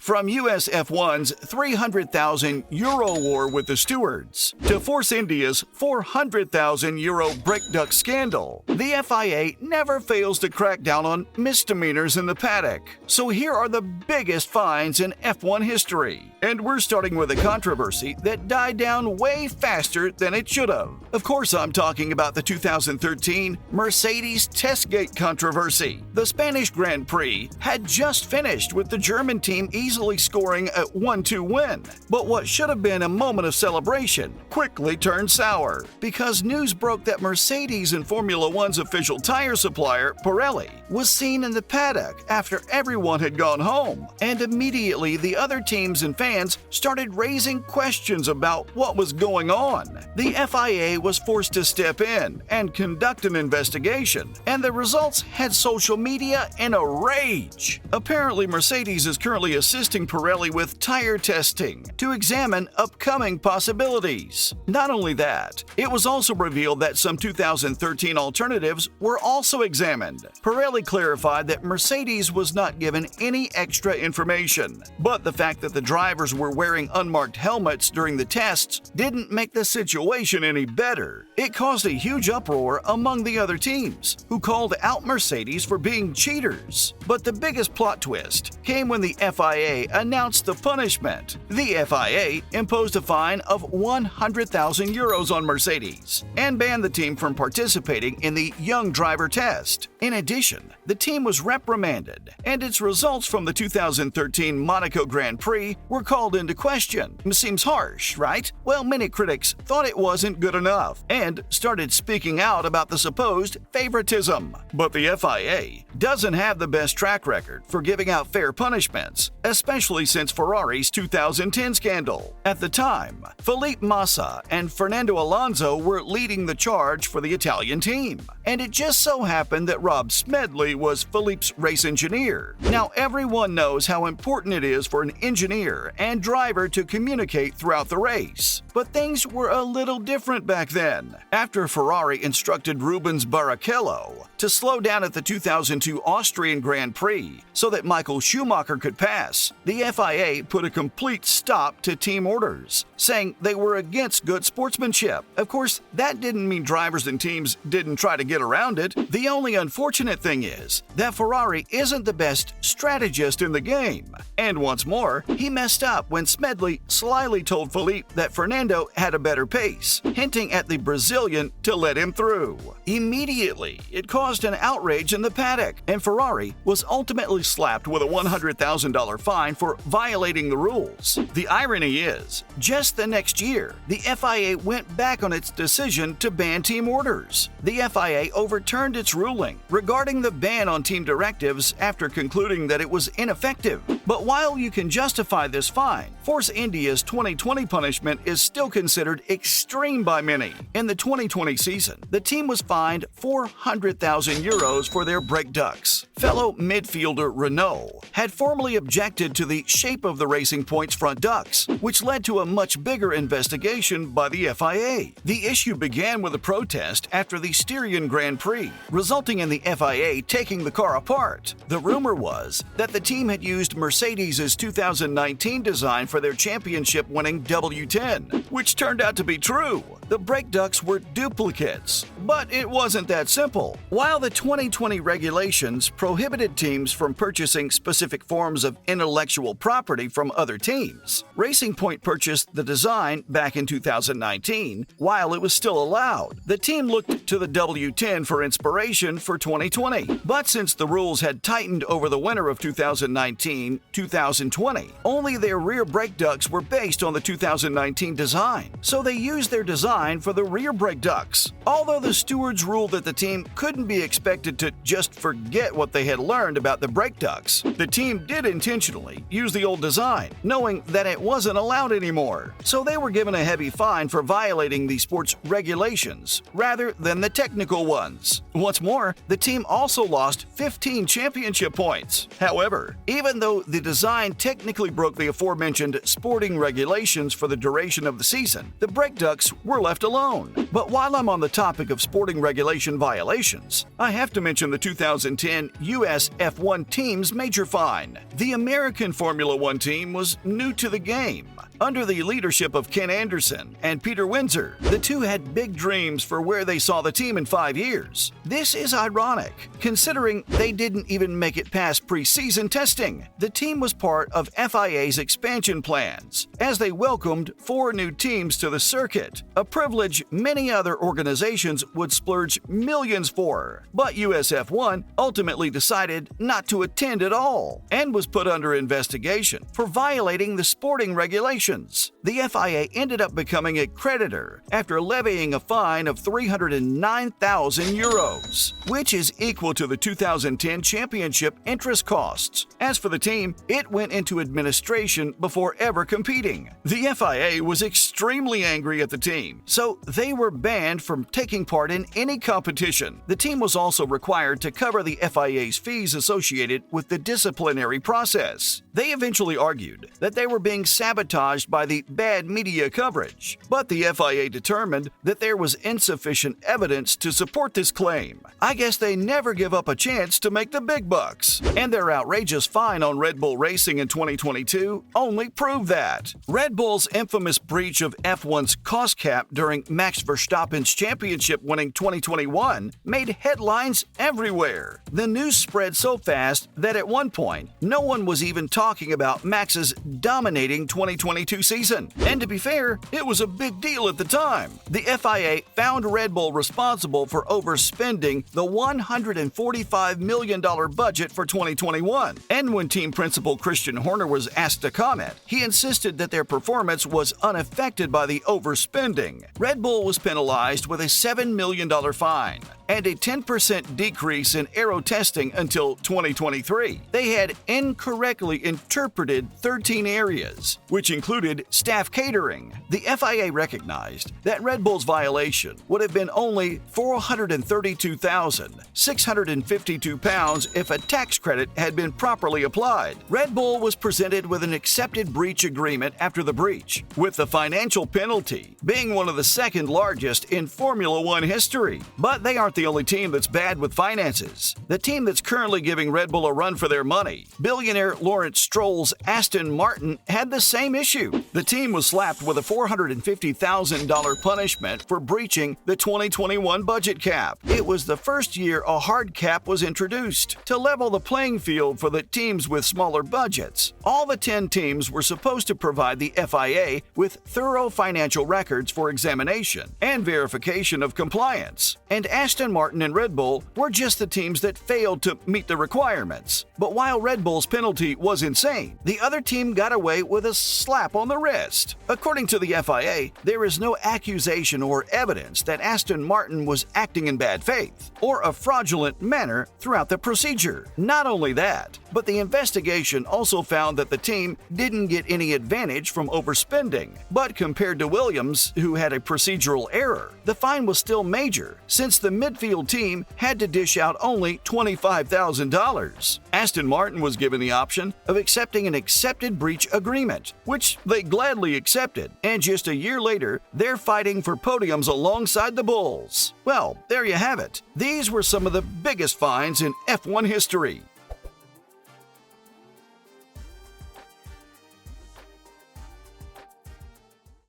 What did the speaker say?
From US F1's €300,000 war with the stewards to Force India's €400,000 brake duct scandal, the FIA never fails to crack down on misdemeanors in the paddock. So here are the biggest fines in F1 history. And we're starting with a controversy that died down way faster than it should have. Of course, I'm talking about the 2013 Mercedes Testgate controversy. The Spanish Grand Prix had just finished with the German team easily scoring a 1-2 win. But what should have been a moment of celebration quickly turned sour because news broke that Mercedes and Formula One's official tire supplier, Pirelli, was seen in the paddock after everyone had gone home. And immediately the other teams and fans started raising questions about what was going on. The FIA was forced to step in and conduct an investigation, and the results had social media in a rage. Apparently, Mercedes is currently assisting Pirelli with tire testing to examine upcoming possibilities. Not only that, it was also revealed that some 2013 alternatives were also examined. Pirelli clarified that Mercedes was not given any extra information, but the fact that the drivers were wearing unmarked helmets during the tests didn't make the situation any better. It caused a huge uproar among the other teams, who called out Mercedes for being cheaters. But the biggest plot twist came when the FIA announced the punishment. The FIA imposed a fine of €100,000 on Mercedes and banned the team from participating in the young driver test. In addition, the team was reprimanded, and its results from the 2013 Monaco Grand Prix were called into question. Seems harsh, right? Well, many critics thought it wasn't good enough and started speaking out about the supposed favoritism. But the FIA doesn't have the best track record for giving out fair punishments, especially since Ferrari's 2010 scandal. At the time, Felipe Massa and Fernando Alonso were leading the charge for the Italian team, and it just so happened that Rob Smedley was Felipe's race engineer. Now, everyone knows how important it is for an engineer and driver to communicate throughout the race. But things were a little different back then. After Ferrari instructed Rubens Barrichello to slow down at the 2002 Austrian Grand Prix so that Michael Schumacher could pass, the FIA put a complete stop to team orders, saying they were against good sportsmanship. Of course, that didn't mean drivers and teams didn't try to get around it. The only unfortunate thing is that Ferrari isn't the best strategist in the game. And once more, he messed up when Smedley slyly told Felipe that Fernando had a better pace, hinting at the Brazilian to let him through. Immediately, it caused an outrage in the paddock, and Ferrari was ultimately slapped with a $100,000 fine for violating the rules. The irony is, just the next year, the FIA went back on its decision to ban team orders. The FIA overturned its ruling regarding the ban on team directives after concluding that it was ineffective. But while you can justify this fine, Force India's 2020 punishment is still considered extreme by many. In the 2020 season, the team was fined €400,000 for their brake ducts. Fellow midfielder Renault had formally objected to the shape of the Racing Point's front ducts, which led to a much bigger investigation by the FIA. The issue began with a protest after the Styrian Grand Prix, resulting in the FIA taking the car apart. The rumor was that the team had used Mercedes' 2019 design for their championship-winning W10, which turned out to be true. The brake ducts were duplicates, but it wasn't that simple. While the 2020 regulations prohibited teams from purchasing specific forms of intellectual property from other teams, Racing Point purchased the design back in 2019 while it was still allowed. The team looked to the W10 for inspiration for 2020, but since the rules had tightened over the winter of 2019-2020, only their rear brake ducts were based on the 2019 design, so they used their design for the rear brake ducts. Although the stewards ruled that the team couldn't be expected to just forget what they had learned about the brake ducts, the team did intentionally use the old design, knowing that it wasn't allowed anymore. So they were given a heavy fine for violating the sport's regulations rather than the technical ones. What's more, the team also lost 15 championship points. However, even though the design technically broke the aforementioned sporting regulations for the duration of the season, the brake ducts were left alone. But while I'm on the topic of sporting regulation violations, I have to mention the 2010 U.S. F1 team's major fine. The American Formula One team was new to the game. Under the leadership of Ken Anderson and Peter Windsor, the two had big dreams for where they saw the team in 5 years. This is ironic, considering they didn't even make it past preseason testing. The team was part of FIA's expansion plans, as they welcomed 4 new teams to the circuit, a privilege many other organizations would splurge millions for. But USF1 ultimately decided not to attend at all, and was put under investigation for violating the sporting regulations. The FIA ended up becoming a creditor after levying a fine of €309,000, which is equal to the 2010 championship interest costs. As for the team, it went into administration before ever competing. The FIA was extremely angry at the team, so they were banned from taking part in any competition. The team was also required to cover the FIA's fees associated with the disciplinary process. They eventually argued that they were being sabotaged by the bad media coverage, but the FIA determined that there was insufficient evidence to support this claim. I guess they never give up a chance to make the big bucks, and their outrageous fine on Red Bull Racing in 2022 only proved that. Red Bull's infamous breach of F1's cost cap during Max Verstappen's championship-winning 2021 made headlines everywhere. The news spread so fast that at one point, no one was even talking about Max's dominating 2022 season. And to be fair, it was a big deal at the time. The FIA found Red Bull responsible for overspending the $145 million budget for 2021. And when team principal Christian Horner was asked to comment, he insisted that their performance was unaffected by the overspending. Red Bull was penalized with a $7 million fine and a 10% decrease in aero testing until 2023. They had incorrectly interpreted 13 areas, which included staff catering. The FIA recognized that Red Bull's violation would have been only £432,652 if a tax credit had been properly applied. Red Bull was presented with an accepted breach agreement after the breach, with the financial penalty being one of the second largest in Formula One history. But they aren't the only team that's bad with finances. The team that's currently giving Red Bull a run for their money, billionaire Lawrence Stroll's Aston Martin, had the same issue. The team was slapped with a $450,000 punishment for breaching the 2021 budget cap. It was the first year a hard cap was introduced to level the playing field for the teams with smaller budgets. All the 10 teams were supposed to provide the FIA with thorough financial records for examination and verification of compliance. And Aston Martin and Red Bull were just the teams that failed to meet the requirements. But while Red Bull's penalty was insane, the other team got away with a slap on the wrist. According to the FIA, there is no accusation or evidence that Aston Martin was acting in bad faith or a fraudulent manner throughout the procedure. Not only that, but the investigation also found that the team didn't get any advantage from overspending. But compared to Williams, who had a procedural error, the fine was still major, since the midfield team had to dish out only $25,000. Aston Martin was given the option of accepting an accepted breach agreement, which they gladly accepted, and just a year later, they're fighting for podiums alongside the Bulls. Well, there you have it. These were some of the biggest fines in F1 history.